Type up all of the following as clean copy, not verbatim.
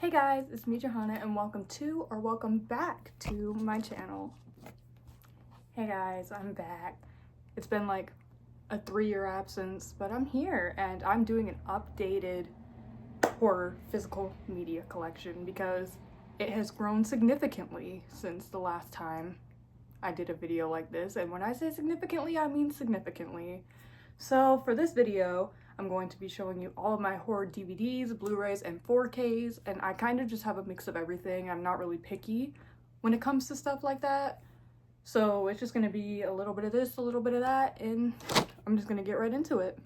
Hey guys, it's me Johanna and welcome back to my channel. Hey guys, I'm back. It's been like a 3-year absence, but I'm here and I'm doing an updated horror physical media collection because it has grown significantly since the last time I did a video like this. And when I say significantly, I mean significantly. So for this video, I'm going to be showing you all of my horror DVDs, Blu-rays, and 4Ks, and I kind of just have a mix of everything. I'm not really picky when it comes to stuff like that. So it's just going to be a little bit of this, a little bit of that, and I'm just going to get right into it.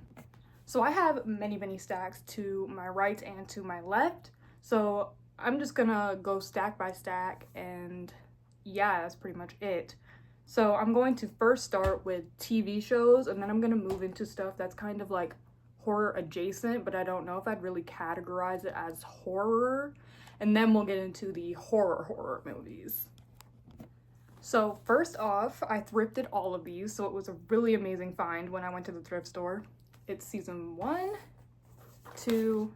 So I have many stacks to my right and to my left. So I'm just going to go stack by stack, and yeah, that's pretty much it. So I'm going to first start with TV shows, and then I'm going to move into stuff that's kind of like horror adjacent, but I don't know if I'd really categorize it as horror. And then we'll get into the horror movies. So first off, I thrifted all of these, so it was a really amazing find when I went to the thrift store. It's season 1, 2,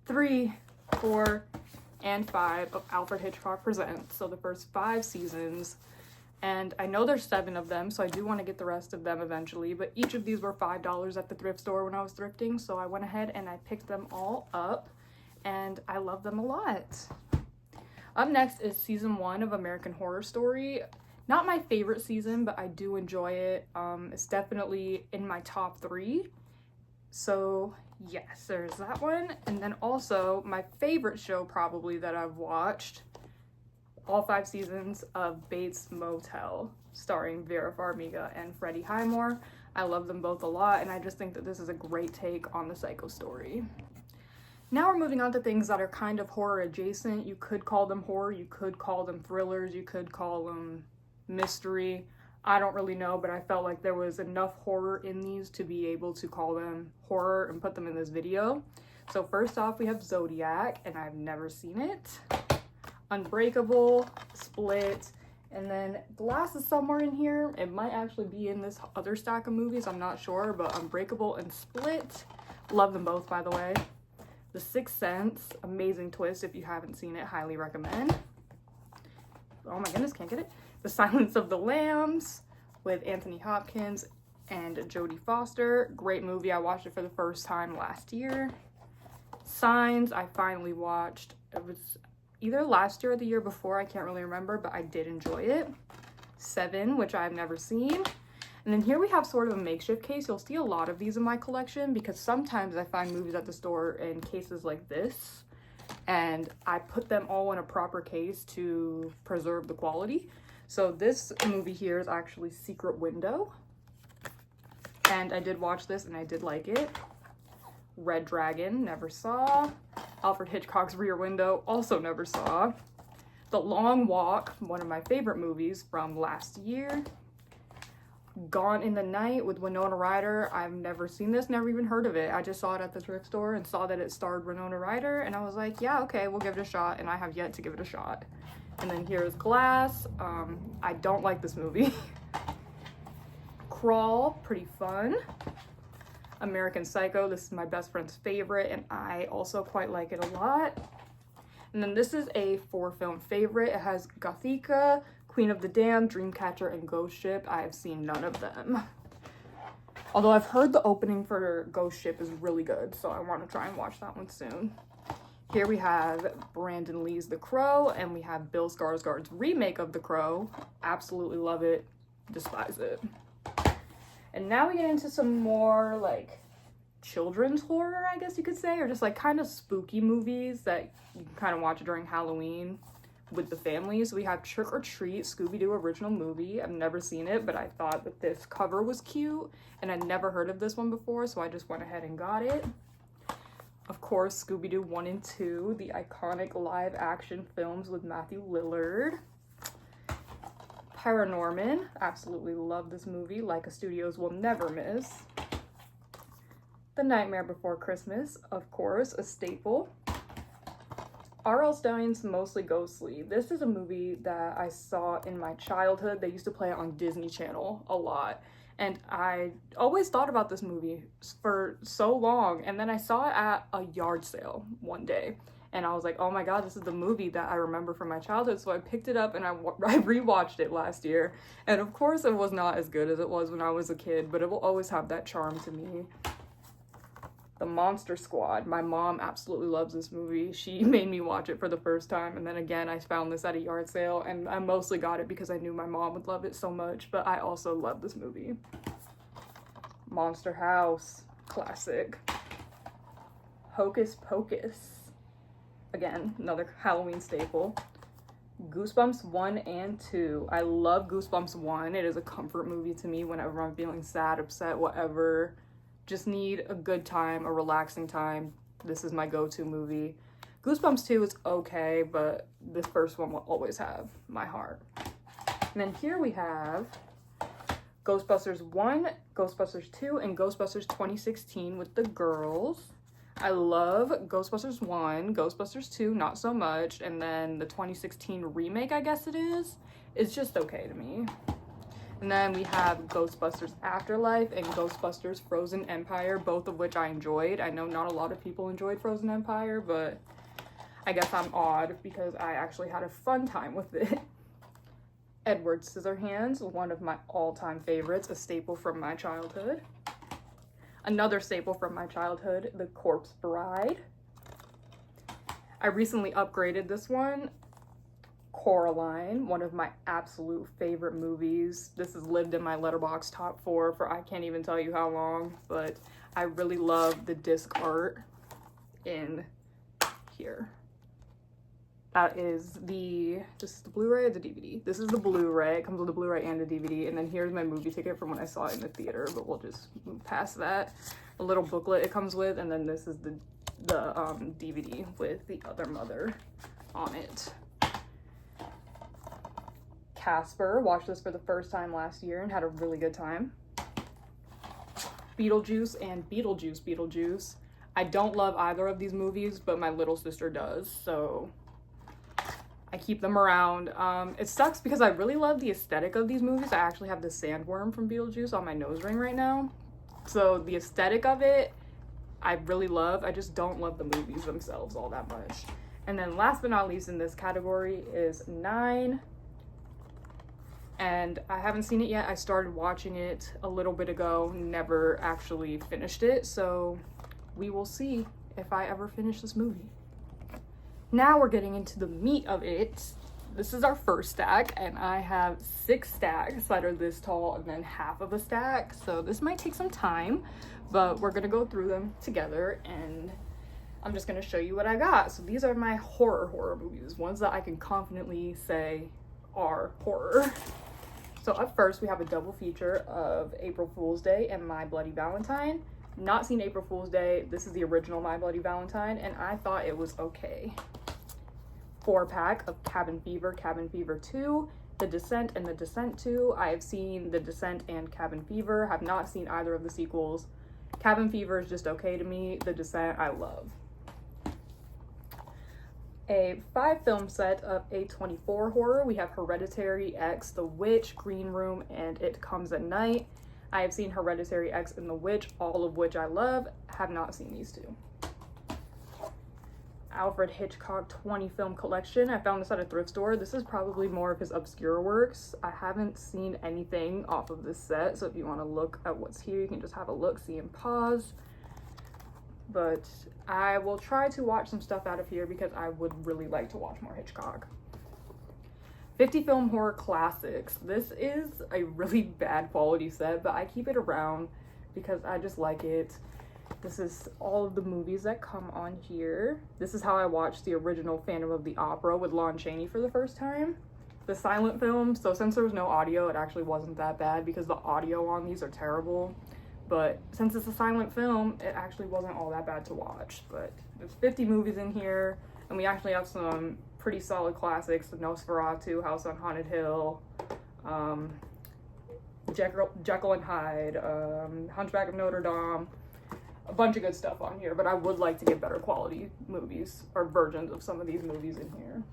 3, 4, and 5 of Alfred Hitchcock Presents. So the first 5 seasons. And I know there's 7 of them, so I do want to get the rest of them eventually, but each of these were $5 at the thrift store when I was thrifting, so I went ahead and I picked them all up, and I love them a lot. Up next is season 1 of American Horror Story. Not my favorite season, but I do enjoy it. It's definitely in my top 3. So yes, there's that one. And then also my favorite show probably that I've watched, all 5 seasons of Bates Motel, starring Vera Farmiga and Freddie Highmore. I love them both a lot, and I just think that this is a great take on the Psycho story. Now we're moving on to things that are kind of horror adjacent. You could call them horror, you could call them thrillers, you could call them mystery. I don't really know, but I felt like there was enough horror in these to be able to call them horror and put them in this video. So first off, we have Zodiac, and I've never seen it. Unbreakable, Split, and then Glass is somewhere in here. It might actually be in this other stack of movies, I'm not sure, but Unbreakable and Split, love them both, by the way. The Sixth Sense, amazing twist. If you haven't seen it, highly recommend. Oh my goodness, can't get it. The Silence of the Lambs with Anthony Hopkins and Jodie Foster, great movie. I watched it for the first time last year. Signs, I finally watched. It was either last year or the year before, I can't really remember, but I did enjoy it. Seven, which I've never seen. And then here we have sort of a makeshift case. You'll see a lot of these in my collection because sometimes I find movies at the store in cases like this, and I put them all in a proper case to preserve the quality. So this movie here is actually Secret Window, and I did watch this and I did like it. Red Dragon, never saw. Alfred Hitchcock's Rear Window, also never saw. The Long Walk, one of my favorite movies from last year. Gone in the Night with Winona Ryder. I've never seen this, never even heard of it. I just saw it at the thrift store and saw that it starred Winona Ryder, and I was like, yeah, okay, we'll give it a shot, and I have yet to give it a shot. And then here's Glass. I don't like this movie. Crawl, pretty fun. American Psycho, this is my best friend's favorite, and I also quite like it a lot. And then this is a 4-film favorite. It has Gothika, Queen of the Damned, Dreamcatcher, and Ghost Ship. I have seen none of them. Although I've heard the opening for Ghost Ship is really good, so I want to try and watch that one soon. Here we have Brandon Lee's The Crow, and we have Bill Skarsgård's remake of The Crow. Absolutely love it, despise it. And now we get into some more like children's horror, I guess you could say, or just like kind of spooky movies that you can kind of watch during Halloween with the family. So we have Trick or Treat, Scooby-Doo original movie. I've never seen it, but I thought that this cover was cute, and I'd never heard of this one before, so I just went ahead and got it. Of course, Scooby-Doo 1 and 2, the iconic live action films with Matthew Lillard. Paranorman, absolutely love this movie. Leica Studios will never miss. The Nightmare Before Christmas, of course, a staple. R.L. Stine's Mostly Ghostly. This is a movie that I saw in my childhood. They used to play it on Disney Channel a lot. And I always thought about this movie for so long. And then I saw it at a yard sale one day. And I was like, oh my God, this is the movie that I remember from my childhood. So I picked it up and I rewatched it last year. And of course, it was not as good as it was when I was a kid, but it will always have that charm to me. The Monster Squad. My mom absolutely loves this movie. She made me watch it for the first time, and then again I found this at a yard sale, and I mostly got it because I knew my mom would love it so much, but I also love this movie. Monster House. Classic. Hocus Pocus. Again, another Halloween staple. Goosebumps 1 and 2. I love Goosebumps 1. It is a comfort movie to me whenever I'm feeling sad, upset, whatever. Just need a good time, a relaxing time. This is my go-to movie. Goosebumps 2 is okay, but this first one will always have my heart. And then here we have Ghostbusters 1, Ghostbusters 2, and Ghostbusters 2016 with the girls. I love Ghostbusters 1, Ghostbusters 2, not so much, and then the 2016 remake, I guess it is, just okay to me. And then we have Ghostbusters Afterlife and Ghostbusters Frozen Empire, both of which I enjoyed. I know not a lot of people enjoyed Frozen Empire, but I guess I'm odd because I actually had a fun time with it. Edward Scissorhands, one of my all-time favorites, a staple from my childhood. Another staple from my childhood, The Corpse Bride. I recently upgraded this one. Coraline, one of my absolute favorite movies. This has lived in my Letterboxd top 4 for I can't even tell you how long, but I really love the disc art in here. That is this is the Blu-ray or the DVD? This is the Blu-ray. It comes with a Blu-ray and a DVD, and then here's my movie ticket from when I saw it in the theater, but we'll just move past that. A little booklet it comes with, and then this is the DVD with the other mother on it. Casper, watched this for the first time last year and had a really good time. Beetlejuice and Beetlejuice. I don't love either of these movies, but my little sister does, so I keep them around. It sucks because I really love the aesthetic of these movies. I actually have the sandworm from Beetlejuice on my nose ring right now. So the aesthetic of it, I really love. I just don't love the movies themselves all that much. And then last but not least in this category is 9. And I haven't seen it yet. I started watching it a little bit ago, never actually finished it, so we will see if I ever finish this movie. Now we're getting into the meat of it. This is our first stack, and I have 6 stacks that are this tall and then half of a stack, so this might take some time, but we're gonna go through them together, and I'm just gonna show you what I got. So these are my horror movies, ones that I can confidently say are horror. So up first, we have a double feature of April Fool's Day and My Bloody Valentine. Not seen April Fool's Day. This is the original My Bloody Valentine, and I thought it was okay. 4-pack of Cabin Fever 2, The Descent and The Descent 2. I have seen The Descent and Cabin Fever, have not seen either of the sequels. Cabin Fever is just okay to me. The Descent, I love. A 5-film set of A24 horror. We have Hereditary, X, The Witch, Green Room, and It Comes at Night. I have seen Hereditary, X, and The Witch, all of which I love. Have not seen these 2. Alfred Hitchcock 20-film collection. I found this at a thrift store. This is probably more of his obscure works. I haven't seen anything off of this set, so if you want to look at what's here, you can just have a look, see, and pause. But I will try to watch some stuff out of here because I would really like to watch more Hitchcock. 50 Film Horror Classics. This is a really bad quality set, but I keep it around because I just like it. This is all of the movies that come on here. This is how I watched the original Phantom of the Opera with Lon Chaney for the first time. The silent film, so since there was no audio, it actually wasn't that bad because the audio on these are terrible. But since it's a silent film, it actually wasn't all that bad to watch. But there's 50 movies in here, and we actually have some pretty solid classics: Nosferatu, House on Haunted Hill, Jekyll and Hyde, Hunchback of Notre Dame, a bunch of good stuff on here. But I would like to get better quality movies or versions of some of these movies in here.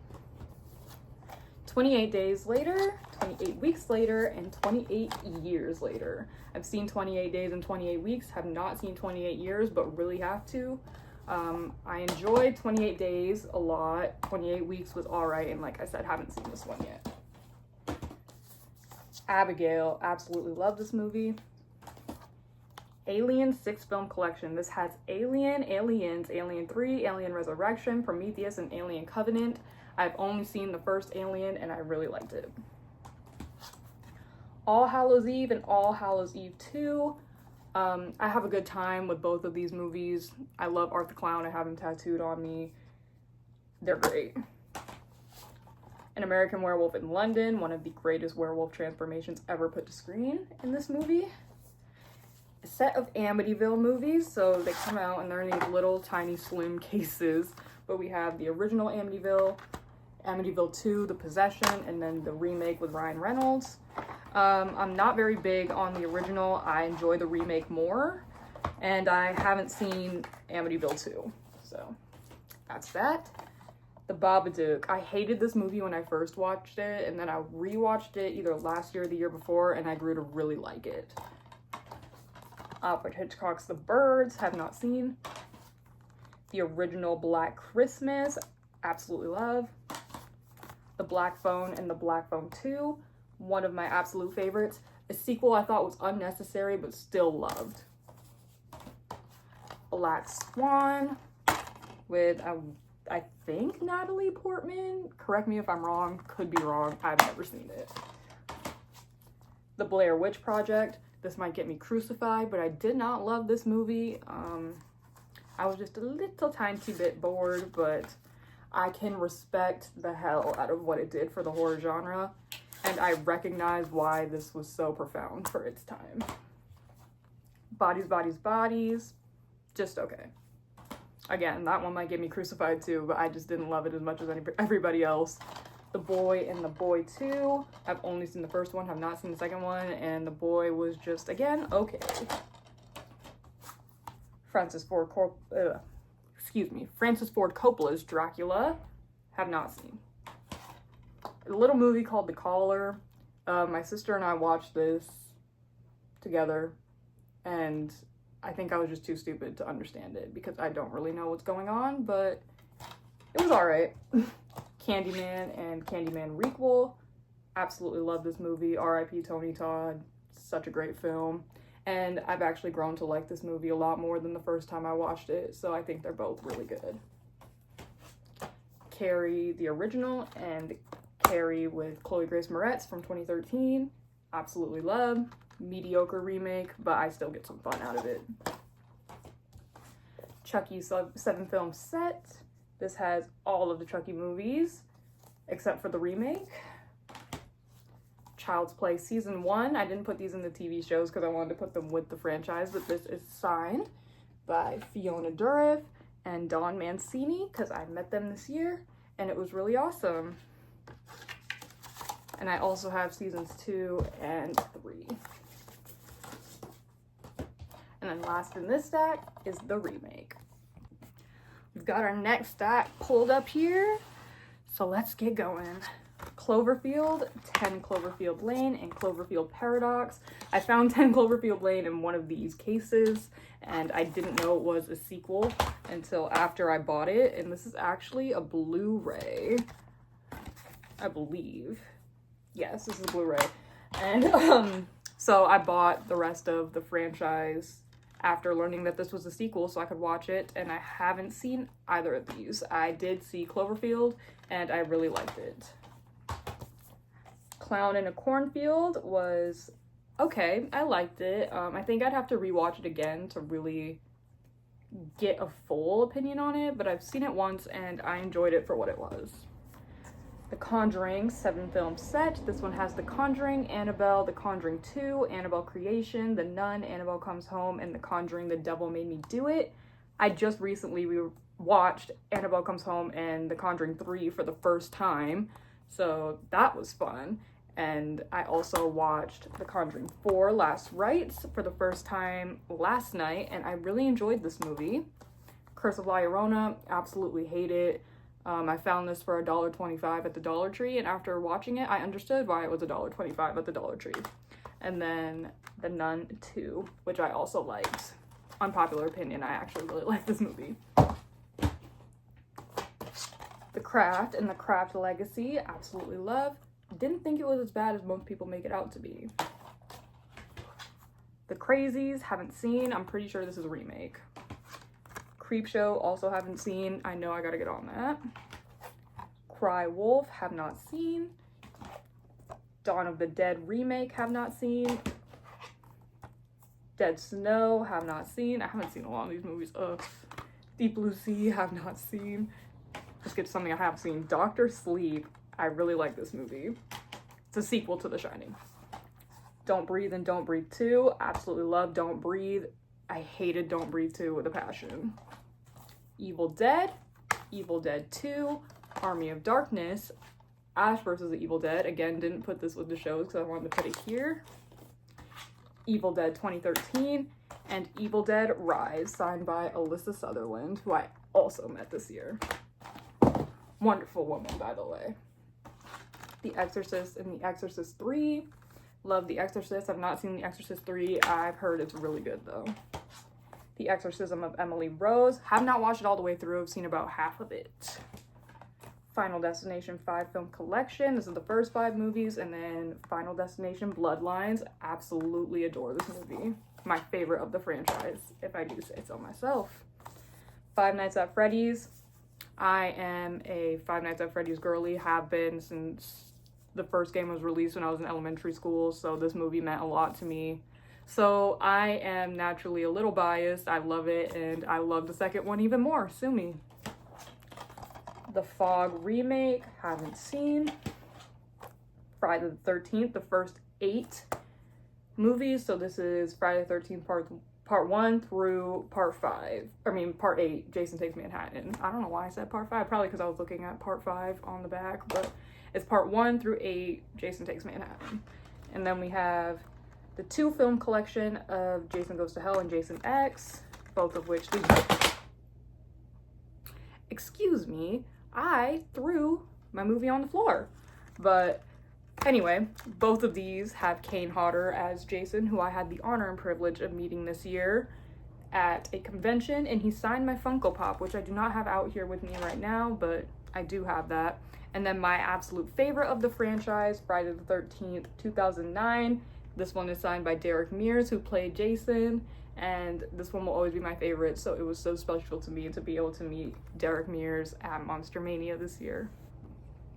28 days later, 28 weeks later, and 28 years later. I've seen 28 days and 28 weeks, have not seen 28 years, but really have to. I enjoyed 28 days a lot. 28 weeks was alright, and like I said, haven't seen this one yet. Abigail, absolutely love this movie. Alien 6 film collection. This has Alien, Aliens, Alien 3, Alien Resurrection, Prometheus, and Alien Covenant. I've only seen the first Alien and I really liked it. All Hallows Eve and All Hallows Eve 2. I have a good time with both of these movies. I love Art the Clown. I have him tattooed on me. They're great. An American Werewolf in London, one of the greatest werewolf transformations ever put to screen in this movie. A set of Amityville movies, so they come out and they're in these little tiny slim cases, but we have the original Amityville, Amityville 2, The Possession, and then the remake with Ryan Reynolds. I'm not very big on the original. I enjoy the remake more, and I haven't seen Amityville 2, so that's that. The Babadook. I hated this movie when I first watched it, and then I rewatched it either last year or the year before, and I grew to really like it. Alfred Hitchcock's The Birds, have not seen. The original Black Christmas, absolutely love. The Black Phone and The Black Phone 2, one of my absolute favorites. A sequel I thought was unnecessary, but still loved. Black Swan with, I think, Natalie Portman. Correct me if I'm wrong, could be wrong, I've never seen it. The Blair Witch Project. This might get me crucified, but I did not love this movie. I was just a little tiny bit bored, but I can respect the hell out of what it did for the horror genre, and I recognize why this was so profound for its time. Bodies, Bodies, Bodies, just okay. Again, that one might get me crucified too, but I just didn't love it as much as everybody else. The Boy and The Boy 2. I've only seen the first one, have not seen the second one, and The Boy was just, again, okay. Francis Ford Coppola's Dracula, have not seen. A little movie called The Caller. My sister and I watched this together, and I think I was just too stupid to understand it because I don't really know what's going on, but it was alright. Candyman and Candyman Requel. Absolutely love this movie. R.I.P. Tony Todd. Such a great film. And I've actually grown to like this movie a lot more than the first time I watched it, so I think they're both really good. Carrie, the original, and Carrie with Chloe Grace Moretz from 2013. Absolutely love. Mediocre remake, but I still get some fun out of it. Chucky 7 film set. This has all of the Chucky movies, except for the remake. Child's Play Season 1. I didn't put these in the TV shows because I wanted to put them with the franchise, but this is signed by Fiona Dourif and Don Mancini because I met them this year, and it was really awesome. And I also have Seasons 2 and 3. And then last in this stack is the remake. We've got our next stack pulled up here, so let's get going. Cloverfield, 10 Cloverfield Lane, and Cloverfield Paradox. I found 10 Cloverfield Lane in one of these cases, and I didn't know it was a sequel until after I bought it, and this is actually a Blu-ray, I believe. Yes, this is a Blu-ray. And so I bought the rest of the franchise after learning that this was a sequel so I could watch it, and I haven't seen either of these. I did see Cloverfield, and I really liked it. Clown in a Cornfield was okay. I liked it. I think I'd have to rewatch it again to really get a full opinion on it, but I've seen it once, and I enjoyed it for what it was. The Conjuring 7 film set. This one has The Conjuring, Annabelle, The Conjuring 2, Annabelle Creation, The Nun, Annabelle Comes Home, and The Conjuring, The Devil Made Me Do It. I just recently watched Annabelle Comes Home and The Conjuring 3 for the first time, so that was fun. And I also watched The Conjuring 4 Last Rites for the first time last night, and I really enjoyed this movie. Curse of La Llorona, absolutely hate it. I found this for $1.25 at the Dollar Tree, and after watching it, I understood why it was $1.25 at the Dollar Tree. And then The Nun 2, which I also liked. Unpopular opinion, I actually really like this movie. The Craft and The Craft Legacy, absolutely love. Didn't think it was as bad as most people make it out to be. The Crazies, haven't seen. I'm pretty sure this is a remake. Creepshow, also haven't seen. I know I gotta get on that. Cry Wolf, have not seen. Dawn of the Dead remake, have not seen. Dead Snow, have not seen. I haven't seen a lot of these movies. Ugh. Deep Blue Sea, have not seen. Let's get to something I have seen. Doctor Sleep, I really like this movie. It's a sequel to The Shining. Don't Breathe and Don't Breathe 2, absolutely love Don't Breathe. I hated Don't Breathe 2 with a passion. Evil Dead 2, Army of Darkness, Ash vs. the Evil Dead. Again, didn't put this with the shows because I wanted to put it here. Evil Dead 2013, and Evil Dead Rise, signed by Alyssa Sutherland, who I also met this year. Wonderful woman, by the way. The Exorcist and The Exorcist 3. Love The Exorcist. I've not seen The Exorcist 3. I've heard it's really good, though. The Exorcism of Emily Rose. Have not watched it all the way through. I've seen about half of it. Final Destination 5 film collection. This is the first 5 movies, and then Final Destination Bloodlines. Absolutely adore this movie. My favorite of the franchise, if I do say so myself. Five Nights at Freddy's. I am a Five Nights at Freddy's girly, have been since the first game was released when I was in elementary school, so this movie meant a lot to me. So I am naturally a little biased. I love it, and I love the second one even more. Sue me. The Fog remake, haven't seen. Friday the 13th, the first 8 movies. So this is Friday the 13th part 1 through part 8, Jason Takes Manhattan. I don't know why I said part 5, probably because I was looking at part 5 on the back, but it's part 1 through 8, Jason Takes Manhattan. And then we have the 2 film collection of Jason Goes to Hell and Jason X, both of which excuse me, I threw my movie on the floor. But anyway, both of these have Kane Hodder as Jason, who I had the honor and privilege of meeting this year at a convention, and he signed my Funko Pop, which I do not have out here with me right now, but I do have that. And then my absolute favorite of the franchise, Friday the 13th, 2009. This one is signed by Derek Mears, who played Jason, and this one will always be my favorite, so it was so special to me to be able to meet Derek Mears at Monster Mania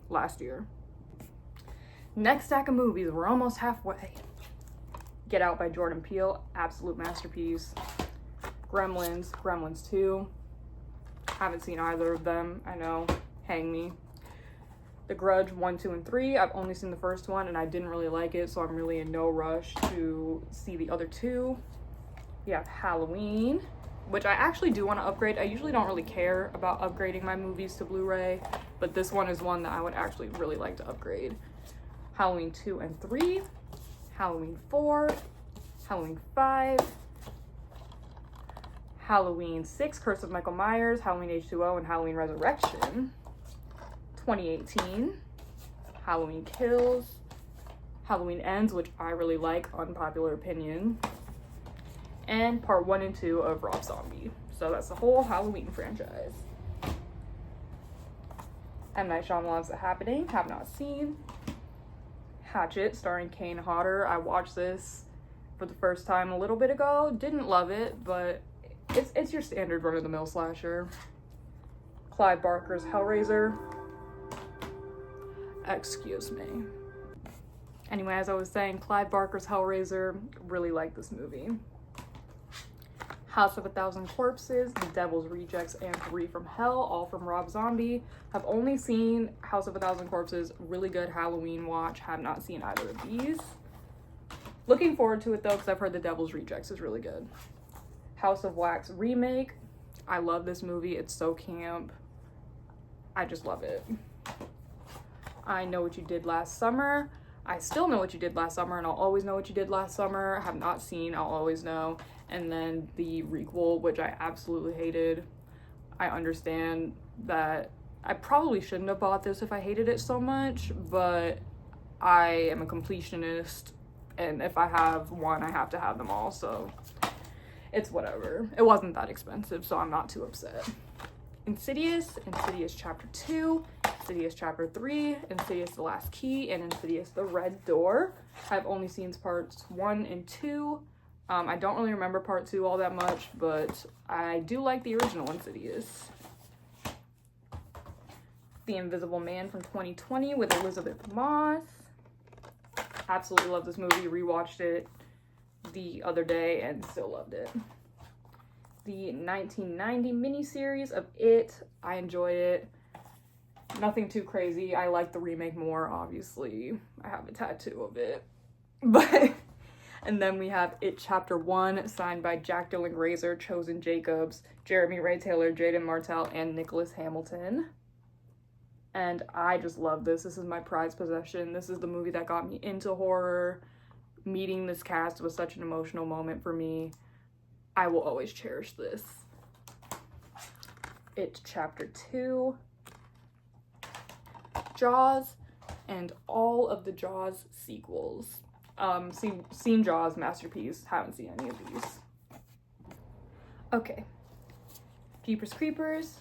last year. Next stack of movies, we're almost halfway. Get Out by Jordan Peele, absolute masterpiece. Gremlins 2, haven't seen either of them, I know, hang me. The Grudge 1, 2, and 3, I've only seen the first one and I didn't really like it, so I'm really in no rush to see the other 2. We have Halloween, which I actually do want to upgrade. I usually don't really care about upgrading my movies to Blu-ray, but this one is one that I would actually really like to upgrade. Halloween 2 and 3, Halloween 4, Halloween 5, Halloween 6, Curse of Michael Myers, Halloween H2O, and Halloween Resurrection. 2018, Halloween Kills, Halloween Ends, which I really like, unpopular opinion, and part 1 and 2 of Rob Zombie. So that's the whole Halloween franchise. M. Night Shyamalan's The Happening, have not seen. Hatchet, starring Kane Hodder. I watched this for the first time a little bit ago. Didn't love it, but it's your standard run-of-the-mill slasher. Clive Barker's Hellraiser. Excuse me. Anyway, as I was saying, Clive Barker's Hellraiser, really like this movie. House of a Thousand Corpses, The Devil's Rejects, and 3 from Hell, all from Rob Zombie. I've only seen House of a Thousand Corpses, really good Halloween watch, have not seen either of these. Looking forward to it though, because I've heard The Devil's Rejects is really good. House of Wax remake, I love this movie, it's so camp. I just love it. I Know What You Did Last Summer. I still know what you did last summer, and I'll always know what you did last summer. I have not seen, I'll always know. And then the requel, which I absolutely hated. I understand that I probably shouldn't have bought this if I hated it so much, but I am a completionist, and if I have one, I have to have them all, so it's whatever. It wasn't that expensive, so I'm not too upset. Insidious, Insidious Chapter 2, Insidious Chapter 3, Insidious The Last Key, and Insidious The Red Door. I've only seen parts 1 and 2. I don't really remember part 2 all that much, but I do like the original Insidious. The Invisible Man from 2020 with Elizabeth Moss. Absolutely love this movie. Rewatched it the other day and still loved it. The 1990 miniseries of It. I enjoyed it. Nothing too crazy. I like the remake more, obviously. I have a tattoo of it. But, and then we have It Chapter 1, signed by Jack Dylan Grazer, Chosen Jacobs, Jeremy Ray Taylor, Jaden Martell, and Nicholas Hamilton. And I just love this. This is my prized possession. This is the movie that got me into horror. Meeting this cast was such an emotional moment for me. I will always cherish this. It Chapter 2, Jaws, and all of the Jaws sequels. Seen Jaws, masterpiece. Haven't seen any of these. Okay. Jeepers Creepers,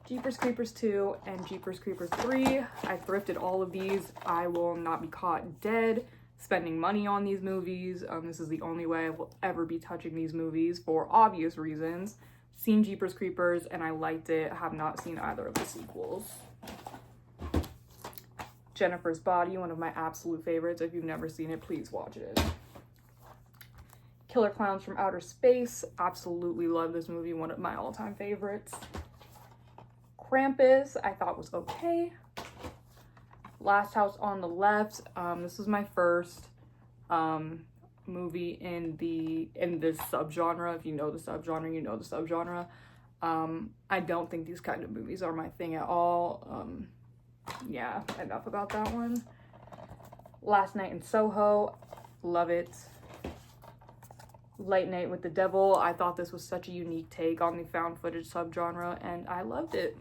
Jeepers Creepers 2, and Jeepers Creepers 3. I thrifted all of these. I will not be caught dead spending money on these movies. This is the only way I will ever be touching these movies for obvious reasons. Seen Jeepers Creepers and I liked it. Have not seen either of the sequels. Jennifer's Body, one of my absolute favorites. If you've never seen it, please watch it. Killer Clowns from Outer Space. Absolutely love this movie. One of my all-time favorites. Krampus, I thought was okay. Last House on the Left. This was my first movie in this subgenre. If you know the subgenre, you know the subgenre. I don't think these kind of movies are my thing at all. Yeah, enough about that one. Last Night in Soho. Love it. Late Night with the Devil. I thought this was such a unique take on the found footage subgenre, and I loved it.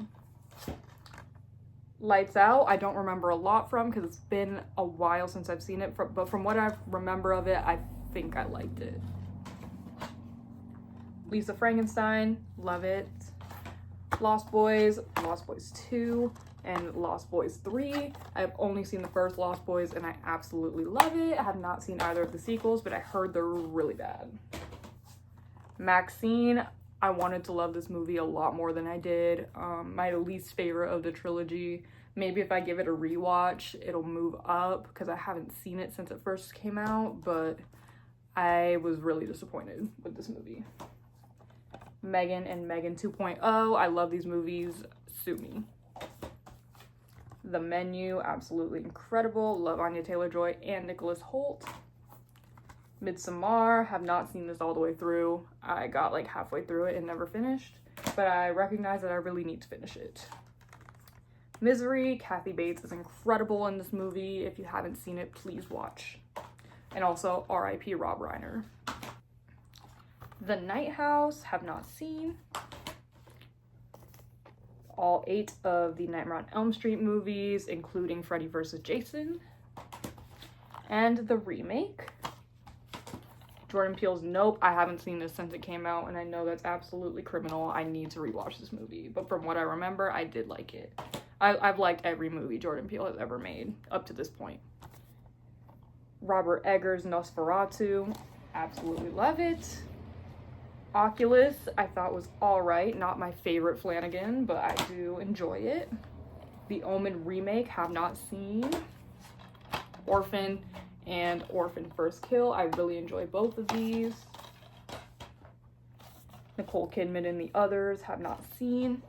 Lights Out, I don't remember a lot from because it's been a while since I've seen it, but from what I remember of it, I think I liked it. Lisa Frankenstein, love it. Lost Boys 2, and Lost Boys 3. I've only seen the first Lost Boys and I absolutely love it. I have not seen either of the sequels, but I heard they're really bad. Maxine, I wanted to love this movie a lot more than I did. My least favorite of the trilogy. Maybe if I give it a rewatch, it'll move up because I haven't seen it since it first came out, but I was really disappointed with this movie. Megan and Megan 2.0. I love these movies. Sue me. The Menu, absolutely incredible. Love Anya Taylor-Joy and Nicholas Hoult. Midsommar, have not seen this all the way through. I got like halfway through it and never finished, but I recognize that I really need to finish it. Misery, Kathy Bates is incredible in this movie. If you haven't seen it, please watch. And also R.I.P. Rob Reiner. The Night House, have not seen. All 8 of the Nightmare on Elm Street movies, including Freddy vs. Jason. And the remake. Jordan Peele's Nope. I haven't seen this since it came out, and I know that's absolutely criminal. I need to rewatch this movie. But from what I remember, I did like it. I've liked every movie Jordan Peele has ever made up to this point. Robert Eggers' Nosferatu. Absolutely love it. Oculus, I thought was alright. Not my favorite Flanagan, but I do enjoy it. The Omen remake, have not seen. Orphan and Orphan First Kill. I really enjoy both of these. Nicole Kidman and The Others, have not seen.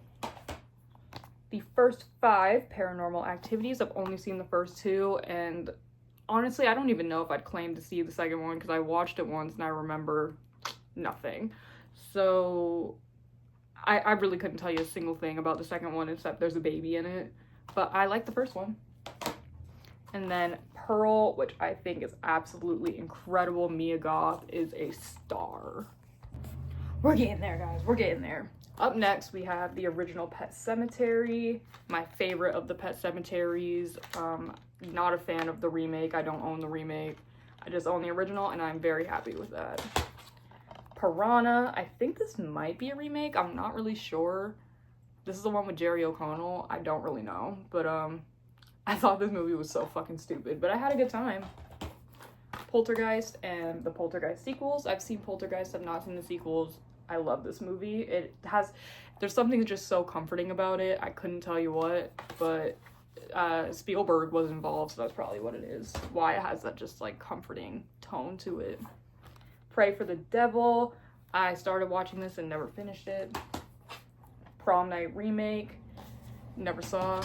The first 5 Paranormal Activities, I've only seen the first 2, and honestly, I don't even know if I'd claim to see the second one because I watched it once and I remember nothing. So I really couldn't tell you a single thing about the second one except there's a baby in it, but I like the first one. And then Pearl, which I think is absolutely incredible. Mia Goth is a star. We're getting there, guys. We're getting there. Up next, we have the original Pet Sematary, my favorite of the Pet Semataries. Not a fan of the remake. I don't own the remake. I just own the original, and I'm very happy with that. Piranha. I think this might be a remake. I'm not really sure. This is the one with Jerry O'Connell. I don't really know, but I thought this movie was so fucking stupid, but I had a good time. Poltergeist and the Poltergeist sequels. I've seen Poltergeist, I've not seen the sequels. I love this movie. There's something just so comforting about it. I couldn't tell you what, but Spielberg was involved, so that's probably what it is. Why it has that just like comforting tone to it. Pray for the Devil. I started watching this and never finished it. Prom Night remake. Never saw.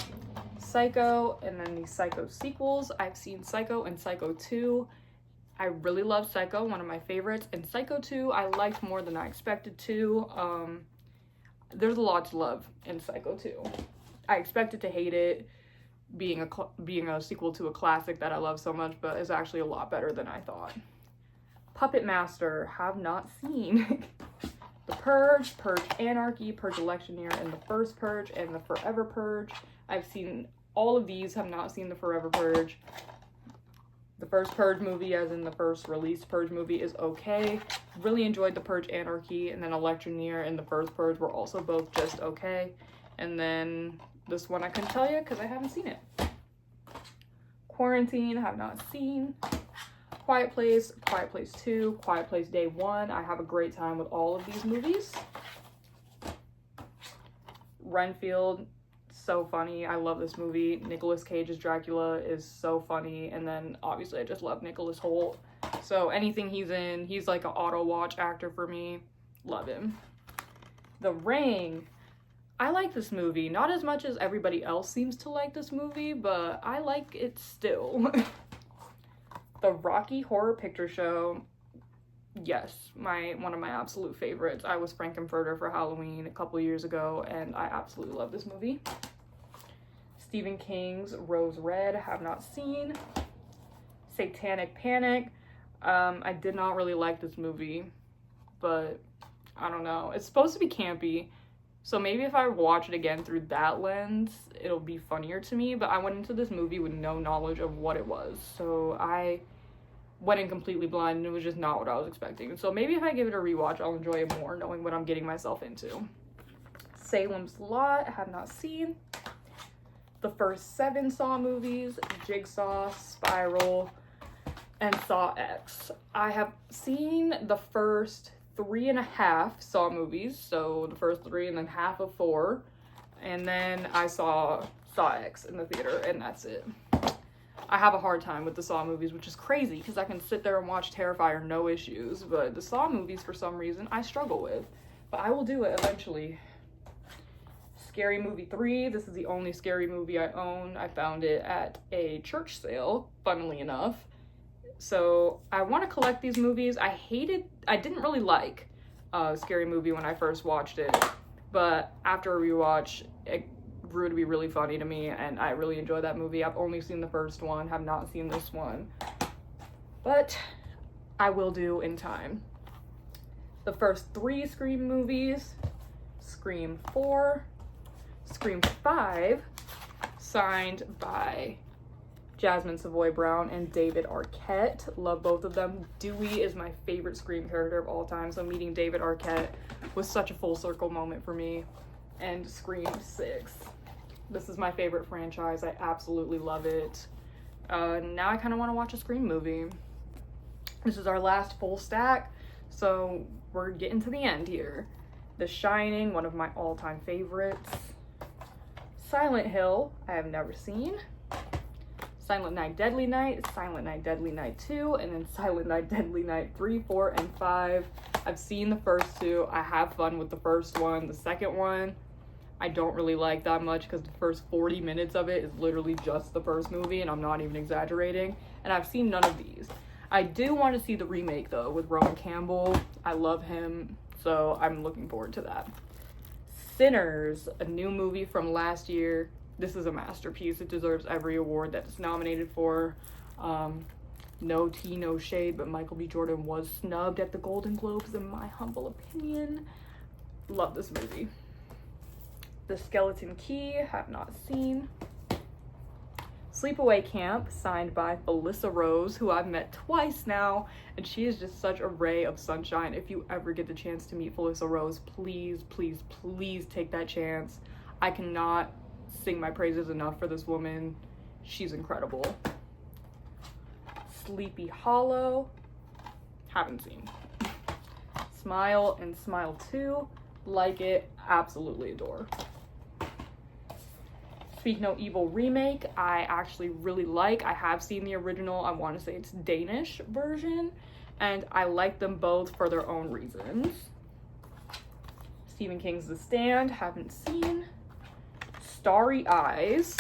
Psycho, and then the Psycho sequels. I've seen Psycho and Psycho 2. I really love Psycho, one of my favorites, and Psycho 2 I liked more than I expected to. There's a lot to love in Psycho 2. I expected to hate it, being a sequel to a classic that I love so much, but it's actually a lot better than I thought. Puppet Master, have not seen. The Purge, Purge Anarchy, Purge Election Year, and the First Purge, and the Forever Purge. I've seen all of these, have not seen the Forever Purge. The first Purge movie, as in the first released Purge movie, is okay. Really enjoyed the Purge Anarchy, and then Election Year and the First Purge were also both just okay. And then this one I couldn't tell you because I haven't seen it. Quarantine, have not seen. Quiet Place 2, Quiet Place Day 1. I have a great time with all of these movies. Renfield, so funny. I love this movie. Nicolas Cage's Dracula is so funny, and then obviously I just love Nicholas Hoult, so anything he's in, he's like an auto watch actor for me. Love him. The Ring, I like this movie, not as much as everybody else seems to like this movie, but I like it still. The Rocky Horror Picture Show, yes, one of my absolute favorites. I was Frankenfurter for Halloween a couple years ago, and I absolutely love this movie. Stephen King's Rose Red, have not seen. Satanic Panic. I did not really like this movie, but I don't know. It's supposed to be campy, so maybe if I watch it again through that lens, it'll be funnier to me, but I went into this movie with no knowledge of what it was, so I went in completely blind, and it was just not what I was expecting. So maybe if I give it a rewatch, I'll enjoy it more, knowing what I'm getting myself into. Salem's Lot, have not seen. The first 7 Saw movies, Jigsaw, Spiral, and Saw X. I have seen the first 3.5 Saw movies, so the first 3 and then half of 4, and then I saw Saw X in the theater, and that's it. I have a hard time with the Saw movies, which is crazy because I can sit there and watch Terrifier no issues, but the Saw movies for some reason I struggle with, but I will do it eventually. Scary Movie 3, this is the only Scary Movie I own. I found it at a church sale, funnily enough. So I want to collect these movies. I didn't really like Scary Movie when I first watched it, but after a rewatch, it grew to be really funny to me, and I really enjoy that movie. I've only seen the first one, have not seen this one, but I will do in time. The first 3 Scream movies, Scream 4, Scream 5, signed by Jasmine Savoy Brown and David Arquette. Love both of them. Dewey is my favorite Scream character of all time, so meeting David Arquette was such a full circle moment for me. And Scream 6. This is my favorite franchise. I absolutely love it. Now I kind of want to watch a Scream movie. This is our last full stack, so we're getting to the end here. The Shining, one of my all-time favorites. Silent Hill, I have never seen. Silent Night, Deadly Night, Silent Night, Deadly Night 2, and then Silent Night, Deadly Night 3, 4, and 5. I've seen the first 2. I have fun with the first one. The second one, I don't really like that much because the first 40 minutes of it is literally just the first movie, and I'm not even exaggerating. And I've seen none of these. I do want to see the remake, though, with Rowan Campbell. I love him, so I'm looking forward to that. Sinners, a new movie from last year. This is a masterpiece. It deserves every award that it's nominated for. No tea, no shade, but Michael B. Jordan was snubbed at the Golden Globes, in my humble opinion. Love this movie. The Skeleton Key, have not seen. Sleepaway Camp, signed by Felissa Rose, who I've met twice now, and she is just such a ray of sunshine. If you ever get the chance to meet Felissa Rose, please, please, please take that chance. I cannot sing my praises enough for this woman. She's incredible. Sleepy Hollow, haven't seen. Smile and Smile 2, like it, absolutely adore. Speak No Evil remake, I actually really like. I have seen the original, I want to say it's Danish version, and I like them both for their own reasons. Stephen King's The Stand, haven't seen. Starry Eyes.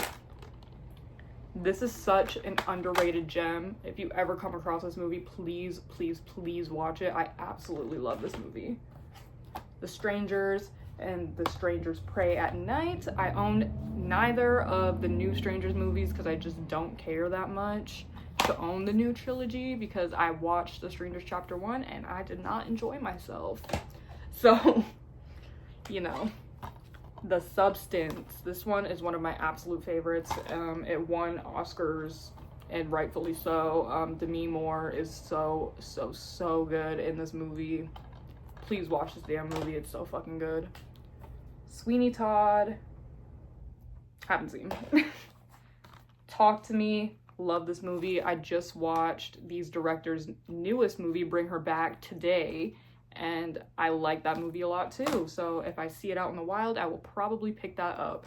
This is such an underrated gem. If you ever come across this movie, please, please, please watch it. I absolutely love this movie. The Strangers and The Strangers Pray at Night. I own neither of the new Strangers movies because I just don't care that much to own the new trilogy, because I watched The Strangers Chapter 1 and I did not enjoy myself. So, you know. The Substance. This one is one of my absolute favorites. It won Oscars, and rightfully so. Demi Moore is so good in this movie. Please watch this damn movie. It's so fucking good. Sweeney Todd. Haven't seen. Talk to Me. Love this movie. I just watched these directors' newest movie, Bring Her Back, today, and I like that movie a lot too. So if I see it out in the wild, I will probably pick that up.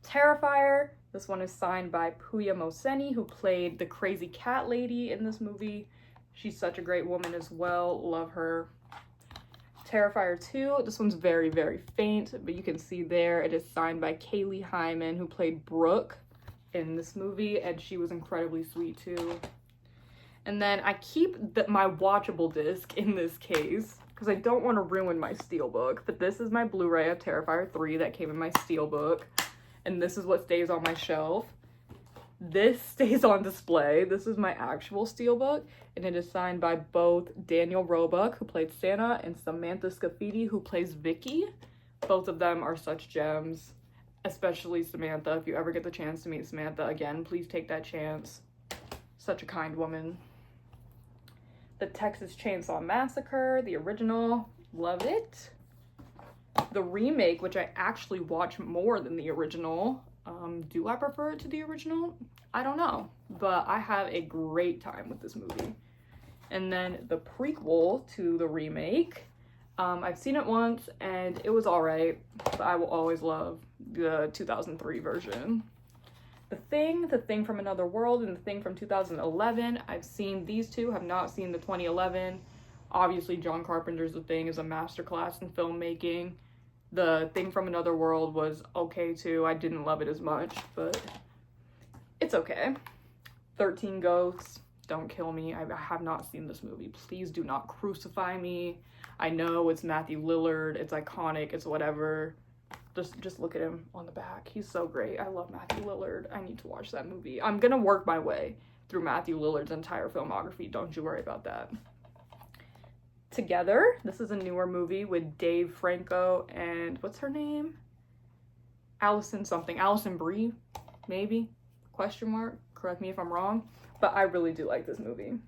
Terrifier. This one is signed by Puya Mohseni, who played the crazy cat lady in this movie. She's such a great woman as well. Love her. Terrifier 2. This one's very, very faint, but you can see there it is signed by Kaylee Hyman, who played Brooke in this movie, and she was incredibly sweet too. And then I keep my watchable disc in this case because I don't want to ruin my steelbook, but this is my Blu-ray of Terrifier 3 that came in my steelbook, and this is what stays on my shelf. This stays on display. This is my actual steelbook, and it is signed by both Daniel Roebuck, who played Santa, and Samantha Scafidi, who plays Vicky. Both of them are such gems, especially Samantha. If you ever get the chance to meet Samantha again, please take that chance. Such a kind woman. The Texas Chainsaw Massacre, the original, love it. The remake, which I actually watch more than the original. Do I prefer it to the original? I don't know, but I have a great time with this movie. And then the prequel to the remake, I've seen it once and it was alright, but I will always love the 2003 version. The Thing from Another World, and The Thing from 2011. I've seen these two, have not seen the 2011. Obviously, John Carpenter's The Thing is a masterclass in filmmaking. The Thing from Another World was okay too. I didn't love it as much, but it's okay. 13 Ghosts, don't kill me. I have not seen this movie. Please do not crucify me. I know it's Matthew Lillard, it's iconic, it's whatever. Just look at him on the back. He's so great. I love Matthew Lillard. I need to watch that movie. I'm gonna work my way through Matthew Lillard's entire filmography. Don't you worry about that. Together. This is a newer movie with Dave Franco and what's her name? Allison something. Allison Brie, maybe? Question mark. Correct me if I'm wrong. But I really do like this movie.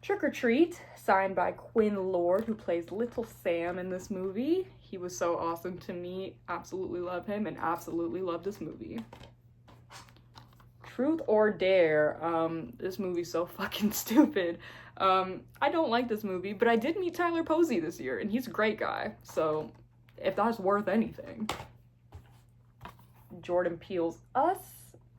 Trick or Treat, signed by Quinn Lord, who plays Little Sam in this movie. He was so awesome to meet. Absolutely love him and absolutely love this movie. Truth or Dare. This movie's so fucking stupid. I don't like this movie, but I did meet Tyler Posey this year, and he's a great guy. So, if that's worth anything. Jordan Peele's Us,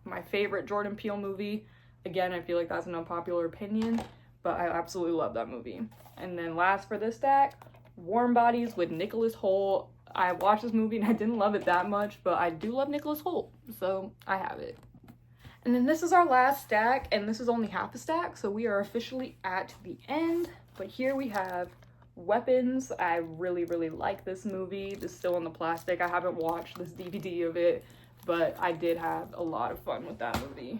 my favorite Jordan Peele movie. Again, I feel like that's an unpopular opinion, but I absolutely love that movie. And then last for this stack, Warm Bodies with Nicholas Hoult. I watched this movie and I didn't love it that much, but I do love Nicholas Hoult, so I have it. And then this is our last stack, and this is only half a stack, so we are officially at the end. But here we have Weapons. I really, really like this movie. It's still in the plastic. I haven't watched this DVD of it, but I did have a lot of fun with that movie.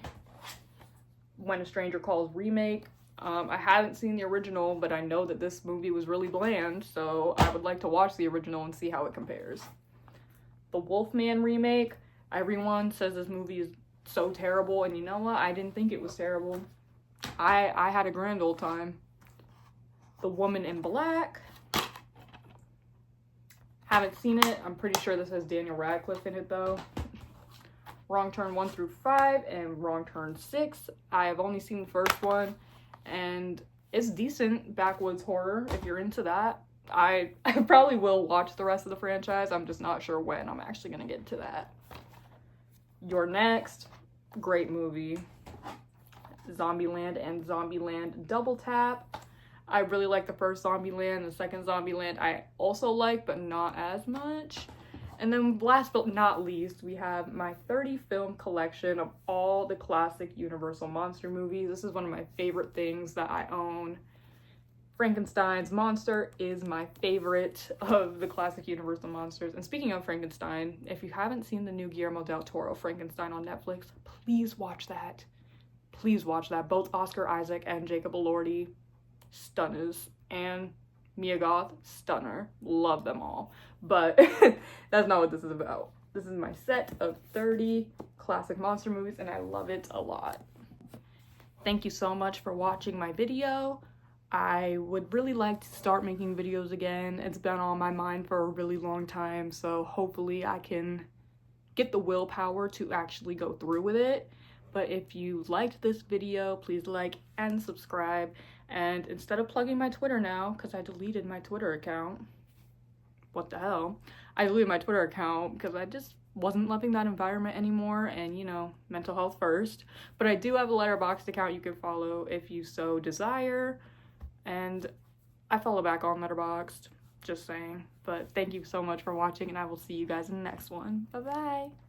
When a Stranger Calls remake. I haven't seen the original, but I know that this movie was really bland, so I would like to watch the original and see how it compares. The Wolfman remake. Everyone says this movie is so terrible, and you know what? I didn't think it was terrible. I had a grand old time. The Woman in Black. Haven't seen it. I'm pretty sure this has Daniel Radcliffe in it, though. Wrong Turn 1 through 5 and Wrong Turn 6. I have only seen the first one, and it's decent backwoods horror if you're into that. I probably will watch the rest of the franchise. I'm just not sure when I'm actually going to get to that. You're Next. Great movie. Zombieland and Zombieland Double Tap. I really like the first Zombieland. The second Zombieland I also like, but not as much. And then last but not least, we have my 30 film collection of all the classic Universal monster movies. This is one of my favorite things that I own. Frankenstein's monster is my favorite of the classic Universal monsters. And speaking of Frankenstein, if you haven't seen the new Guillermo del Toro Frankenstein on Netflix, please watch that. Please watch that. Both Oscar Isaac and Jacob Elordi, stunners. And Mia Goth, stunner. Love them all. But that's not what this is about. This is my set of 30 classic monster movies, and I love it a lot. Thank you so much for watching my video. I would really like to start making videos again. It's been on my mind for a really long time, so hopefully I can get the willpower to actually go through with it. But if you liked this video, please like and subscribe. And instead of plugging my Twitter now, because I deleted my Twitter account, what the hell? I deleted my Twitter account because I just wasn't loving that environment anymore, and you know, mental health first. But I do have a Letterboxd account you can follow if you so desire, and I follow back on Letterboxd, just saying. But thank you so much for watching, and I will see you guys in the next one. Bye bye.